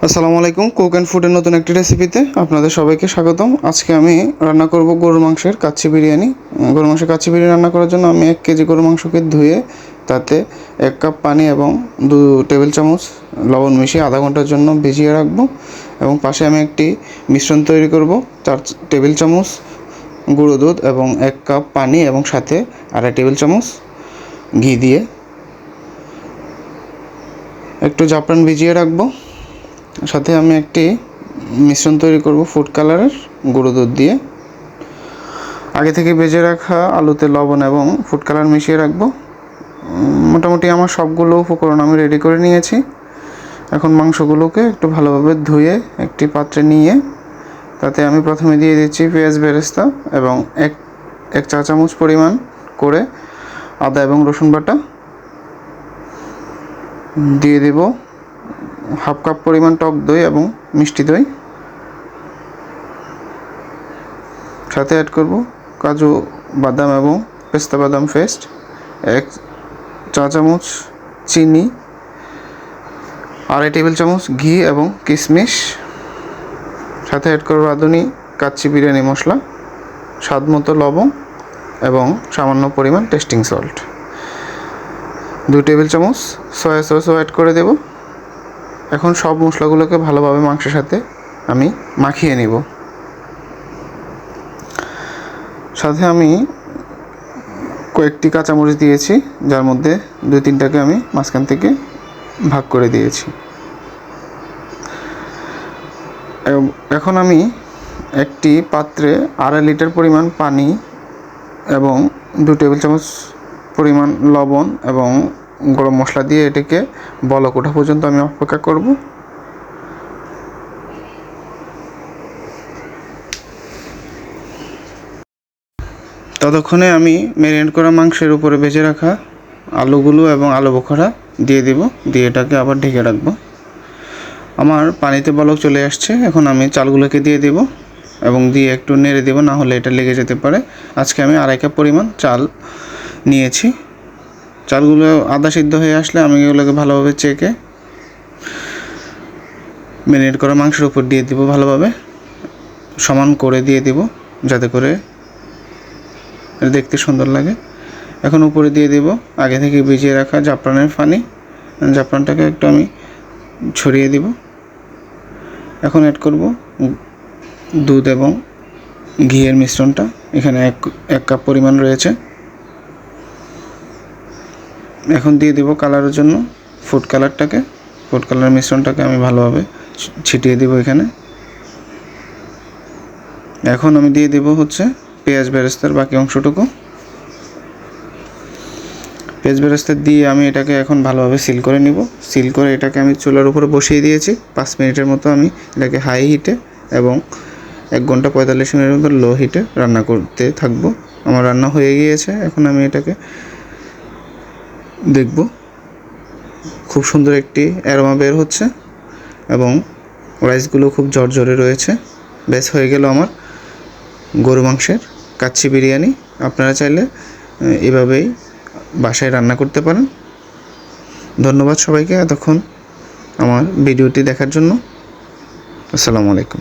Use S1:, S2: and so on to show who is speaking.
S1: আসসালামু আলাইকুম। Cook and ফুডের নতুন একটি রেসিপিতে আপনাদের সবাইকে স্বাগতম। আজকে আমি রান্না করব গরুর মাংসের কাচ্চি বিরিয়ানি। গরুর মাংসের কাচ্চি বিরিয়ানি রান্না করার জন্য আমি 1 কেজি গরুর মাংসকে ধুয়ে তাতে 1 কাপ পানি এবং 2 টেবিল চামচ লবণ মিশিয়ে আধা ঘন্টার জন্য ভিজিয়ে রাখবো। এবং পাশে আমি একটি মিশ্রণ তৈরি করব 4 টেবিল চামচ গুঁড়ো দুধ এবং 1 কাপ পানি এবং সাথে 2.5 টেবিল চামচ ঘি দিয়ে একটু জাফরান ভিজিয়ে রাখবো। সাথে আমি একটি মিশ্রণ তৈরি করব ফুড কালারের গুঁড়ো দুধ দিয়ে। আগে থেকে ভেজে রাখা আলুতে লবণ এবং ফুড কালার মিশিয়ে রাখবো। মোটামুটি আমার সবগুলো উপকরণ আমি রেডি করে নিয়েছি। এখন মাংসগুলোকে একটু ভালোভাবে ধুয়ে একটি পাত্রে নিয়ে তাতে আমি প্রথমে দিয়ে দিচ্ছি পেঁয়াজ বেরেস্তা এবং এক চা চামচ পরিমাণ করে আদা এবং রসুন বাটা দিয়ে দেব। হাফ কাপ পরিমাণ টক দই এবং মিষ্টি দই, সাথে অ্যাড করব কাজু বাদাম এবং পেস্তা বাদাম পেস্ট, 1 চা চামচ চিনি, 2.5 টেবিল চামচ ঘি এবং কিশমিশ, সাথে অ্যাড করব রাঁধুনি কাচ্চি বিরিয়ানি মশলা, স্বাদ মতো লবণ এবং সামান্য পরিমাণ টেস্টিং সল্ট, 2 টেবিল চামচ সয়া সসও অ্যাড করে দেব। এখন সব মশলাগুলোকে ভালোভাবে মাংসের সাথে আমি মাখিয়ে নেব। সাথে আমি কয়েকটি কাঁচামরিচ দিয়েছি, যার মধ্যে 2-3টাকে আমি মাঝখান থেকে ভাগ করে দিয়েছি। এখন আমি একটি পাত্রে 2.5 লিটার পরিমাণ পানি এবং 2 টেবিল চামচ পরিমাণ লবণ এবং গরম মশলা দিয়ে এটাকে বলক ওঠা পর্যন্ত আমি অপেক্ষা করব। ততক্ষণে আমি ম্যারিনেট করা মাংসের উপরে ভেজে রাখা আলুগুলো এবং আলু বোখরা দিয়ে দেব, দিয়ে এটাকে আবার ঢেকে রাখবো। আমার পানিতে বলক চলে আসছে। এখন আমি চালগুলোকে দিয়ে দেব এবং দিয়ে একটু নেড়ে দেব, না হলে এটা লেগে যেতে পারে। আজকে আমি 2.5 কাপ পরিমাণ চাল নিয়েছি। চালগুলো আধা সিদ্ধ হয়ে আসলে আমি এগুলোকে ভালোভাবে চেকে ম্যারিনেট করা মাংসের উপর দিয়ে দেব, ভালোভাবে সমান করে দিয়ে দেব যাতে করে দেখতে সুন্দর লাগে। এখন উপরে দিয়ে দেব আগে থেকে ভিজিয়ে রাখা জাফরানের পানি। জাফরানটাকে একটু আমি ছড়িয়ে দেব। এখন অ্যাড করব দুধ এবং ঘিয়ের মিশ্রণটা। এখানে 1 কাপ পরিমাণ রয়েছে। এখন দিয়ে দেব কালারের জন্য ফুড কালার মিশ্রণটাকে আমি ভালোভাবে ছিটিয়ে দেব এখানে। এখন আমি দিয়ে দেব হচ্ছে পেঁয়াজ বেরেস্তার বাকি অংশটুকু। পেঁয়াজ বেরেস্তা দিয়ে আমি এটাকে এখন ভালোভাবে সিল করে নিব। সিল করে এটাকে আমি চুলার উপরে বসিয়ে দিয়েছি। 5 মিনিটের মতো আমি এটাকে হাই হিটে এবং 1 ঘন্টা 45 মিনিটের মতো লো হিটে রান্না করতে থাকবো। আমার রান্না হয়ে গিয়েছে। এখন আমি এটাকে দেখব। খুব সুন্দর একটি অ্যারোমা বের হচ্ছে এবং রাইসগুলো খুব ঝরঝরে রয়েছে। বেশ হয়ে গেল আমার গরু মাংসের কাচ্চি বিরিয়ানি। আপনারা চাইলে এভাবেই বাসায় রান্না করতে পারেন। ধন্যবাদ সবাইকে এতক্ষণ আমার ভিডিওটি দেখার জন্য। আসসালামু আলাইকুম।